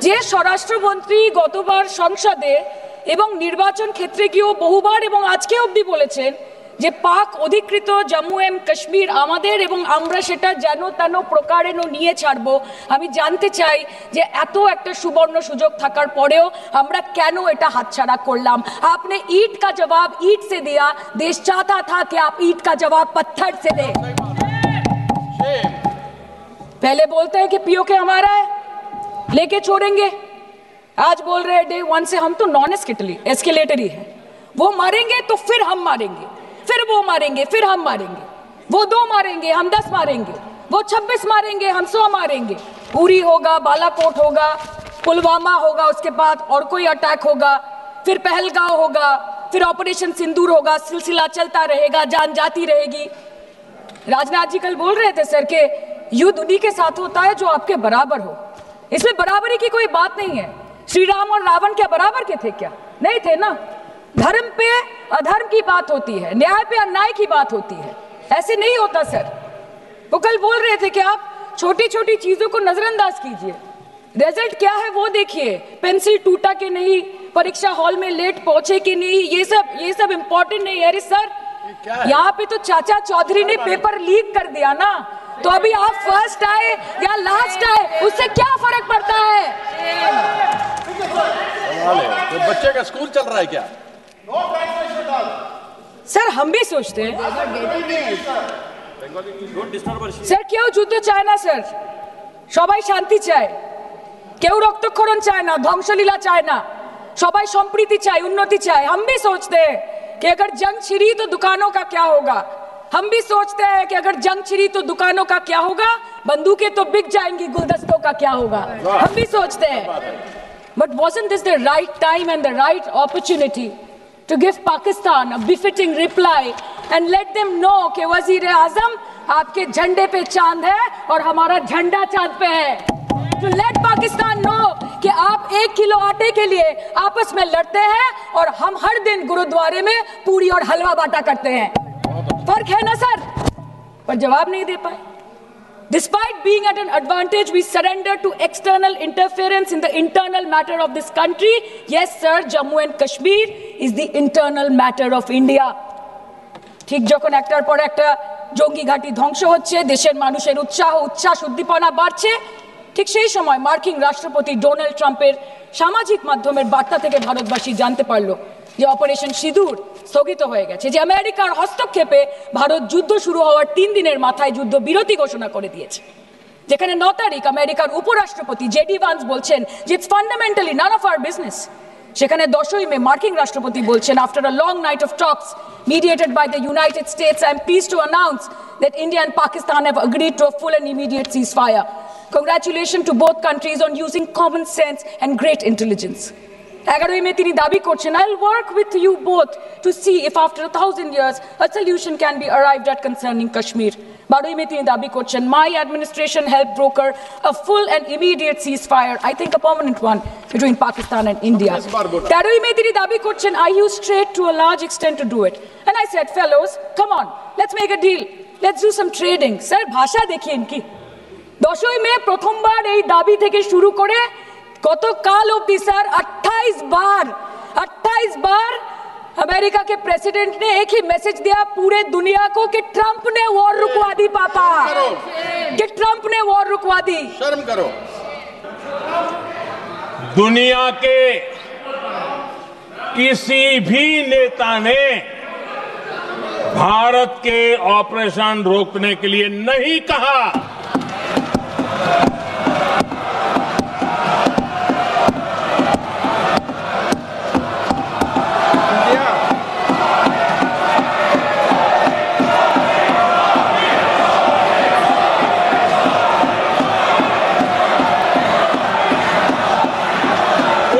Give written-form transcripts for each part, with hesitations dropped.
যে স্বরাষ্ট্রমন্ত্রী গতবার সংসদে এবং নির্বাচন ক্ষেত্রে গিয়েও বহুবার এবং আজকে অবধি বলেছেন যে পাক অধিকৃত জম্মু এন্ড কাশ্মীর আমাদের এবং আমরা সেটা যেন তেন প্রকারেণ নিয়ে ছাড়বো। আমি জানতে চাই যে এত একটা সুবর্ণ সুযোগ থাকার পরেও আমরা কেন এটা হাতছাড়া করলাম? आपने ईंट का जवाब ईंट से दिया, देश चाहता था कि आप ईंट का जवाब पत्थर से दें। पहले बोलते हैं कि पीओके हमारा है, लेके छोड़ेंगे, आज बोल रहे हैं डे वन से हम तो नॉन एस्केलेटरी है, वो मारेंगे तो फिर हम मारेंगे, फिर वो मारेंगे, फिर हम मारेंगे, वो 2 मारेंगे हम 10 मारेंगे, वो 26 मारेंगे हम 100 मारेंगे। उरी होगा, बालाकोट होगा, पुलवामा होगा, उसके बाद और कोई अटैक होगा, फिर पहलगांव होगा, फिर ऑपरेशन सिंदूर होगा, सिलसिला चलता रहेगा, जान जाती रहेगी। राजनाथ जी कल बोल रहे थे सर के युद्ध उन्हीं के साथ होता है जो आपके बराबर हो। इसमें बराबरी की कोई बात नहीं है। श्री राम और रावण क्या बराबर के थे क्या? नहीं थे ना। धर्म पे अधर्म की बात होती है, न्याय पे अन्याय की बात होती है, ऐसे नहीं होता सर। वो कल बोल रहे थे कि आप छोटी छोटी चीजों को नजरअंदाज कीजिए, रिजल्ट क्या है वो देखिए, पेंसिल टूटा कि नहीं, परीक्षा हॉल में लेट पहुंचे कि नहीं, ये सब इम्पोर्टेंट नहीं है। अरे सर यहाँ पे तो चाचा चौधरी ने पेपर लीक कर दिया ना, तो अभी आप फर्स्ट आए या लास्ट आए उससे क्या फर्क पड़ता है? तो बच्चे का स्कूल चल रहा है क्या? सर हम भी सोचते हैं স্যার কেউ যুদ্ধ চায় না স্যার, সবাই শান্তি চায়, কেউ রক্তক্ষরণ চায় না, ধ্বংসলীলা চায় না, সবাই সম্প্রীতি চায়, উন্নতি চায়। हम भी सोचते हैं कि अगर जंग छिड़ी तो दुकानों का क्या होगा, हम भी सोचते हैं कि अगर जंग छिड़ी तो दुकानों का क्या होगा, बंदूकें तो बिक जाएंगी, गुलदस्तों का क्या होगा, हम भी सोचते हैं। But wasn't this the right time and the right opportunity to give Pakistan a befitting reply and let them know कि वजीर आजम आपके झंडे पे चांद है और हमारा झंडा चांद पे है। To let Pakistan know कि आप 1 किलो आटे के लिए आपस में लड़ते हैं और हम हर दिन गुरुद्वारे में पूरी और हलवा बांटा करते हैं। फर्क है ना सर? पर जवाब नहीं दे पाए। Despite being at an advantage, we surrender to external interference in the internal matter of this country. Yes, sir, Jammu and Kashmir is the internal matter of India. ঠিক যখন একটার পর একটা জঙ্গি ঘাঁটি ধ্বংস হচ্ছে, দেশের মানুষের উচ্ছ্বাস উদ্দীপনা বাড়ছে, ঠিক সেই সময় মার্কিন রাষ্ট্রপতি ডোনাল্ড ট্রাম্পের সামাজিক মাধ্যমের বার্তা থেকে ভারতবাসী জানতে পারলো যে অপারেশন সিঁদুর স্থগিত হয়ে গেছে, যে আমেরিকার হস্তক্ষেপে ভারত যুদ্ধ শুরু হওয়ার 3 দিনের মাথায় যুদ্ধ বিরতি ঘোষণা করে দিয়েছে। যেখানে 9 তারিখ আমেরিকার উপরাষ্ট্রপতি জেডি ভান্স বলছেন যে it's fundamentally none of our business. সেখানে 10ই মে মার্কিন রাষ্ট্রপতি বলছেন after a long night of talks mediated by the United States, I am pleased to announce that India and Pakistan have agreed to a full and immediate ceasefire. Congratulations to both countries on using common sense and great intelligence. 11ই মে তিনি দাবি করছেন I'll work with you both to see if after 1000 years a solution can be arrived at concerning Kashmir. 12ই মে তিনি দাবি করছেন my administration helped broker a full and immediate ceasefire, I think a permanent one, between Pakistan and India. 13ই মে তিনি দাবি করছেন I used trade to a large extent to do it. And I said, fellows, come on, let's make a deal. Let's do some trading. Sir, ভাষা দেখিয়ে কি 10ই মে প্রথমবার এই দাবি থেকে শুরু করে গতকাল অবধি স্যার 28 बार अमेरिका के प्रेसिडेंट ने एक ही मैसेज दिया पूरे दुनिया को कि ट्रंप ने वॉर रुकवा दी पापा, कि ट्रंप ने वॉर रुकवा दी। शर्म करो। दुनिया के किसी भी नेता ने भारत के ऑपरेशन रोकने के लिए नहीं कहा।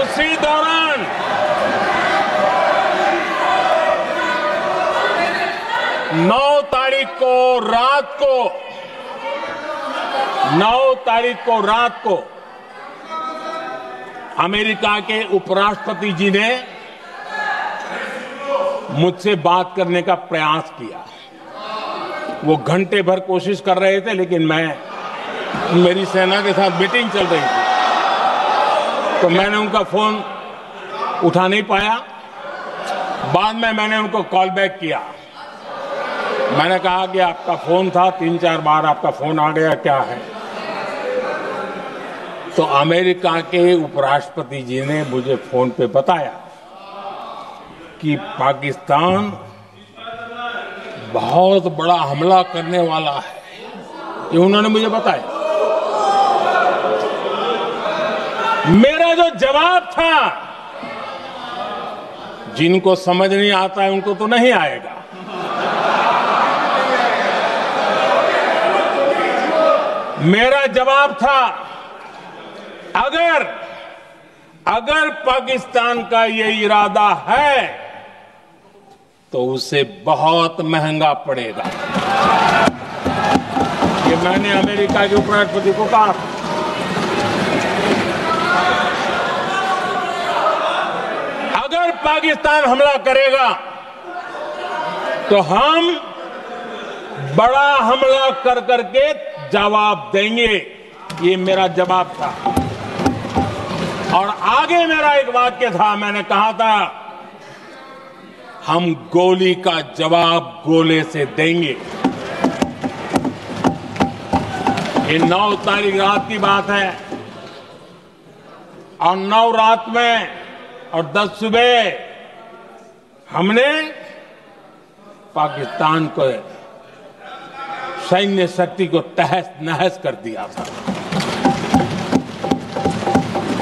उसी दौरान 9 तारीख को रात को अमेरिका के उपराष्ट्रपति जी ने मुझसे बात करने का प्रयास किया। वो घंटे भर कोशिश कर रहे थे, लेकिन मेरी सेना के साथ मीटिंग चल रही थी। तो मैंने उनका फोन उठा नहीं पाया। बाद में मैंने उनको कॉल बैक किया। मैंने कहा कि आपका फोन था, 3-4 बार आपका फोन आ गया, क्या है? तो अमेरिका के उपराष्ट्रपति जी ने मुझे फोन पे बताया कि पाकिस्तान बहुत बड़ा हमला करने वाला है, ये उन्होंने मुझे बताया। मेरा जो जवाब था, जिनको समझ नहीं आता है उनको तो नहीं आएगा, मेरा जवाब था अगर पाकिस्तान का ये इरादा है तो उसे बहुत महंगा पड़ेगा। ये मैंने अमेरिका के उपराष्ट्रपति को कहा। अगर पाकिस्तान हमला करेगा तो हम बड़ा हमला कर करके जवाब देंगे, ये मेरा जवाब था। और आगे मेरा एक वाक्य था, मैंने कहा था हम गोली का जवाब गोले से देंगे। ये 9 तारीख रात की बात है और 9 रात में और 10 सुबह हमने पाकिस्तान को सैन्य शक्ति को तहस नहस कर दिया था।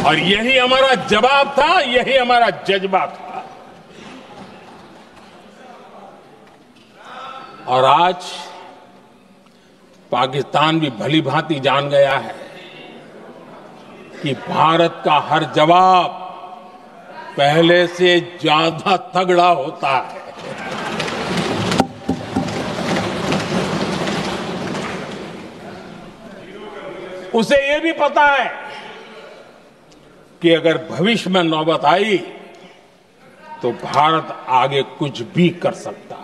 और यही हमारा जवाब था, यही हमारा जज्बा था। और आज पाकिस्तान भी भली भांति जान गया है कि भारत का हर जवाब पहले से ज्यादा तगड़ा होता है। उसे यह भी पता है कि अगर भविष्य में नौबत आई तो भारत आगे कुछ भी कर सकता है।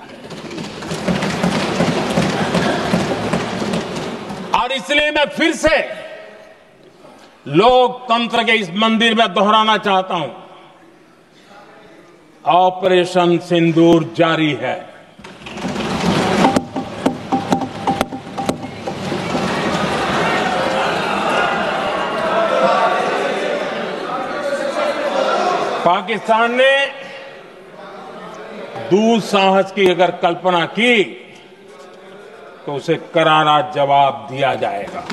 और इसलिए मैं फिर से लोकतंत्र के इस मंदिर में दोहराना चाहता हूं, ऑपरेशन सिंदूर जारी है। पाकिस्तान ने दुस्साहस की अगर कल्पना की तो उसे करारा जवाब दिया जाएगा।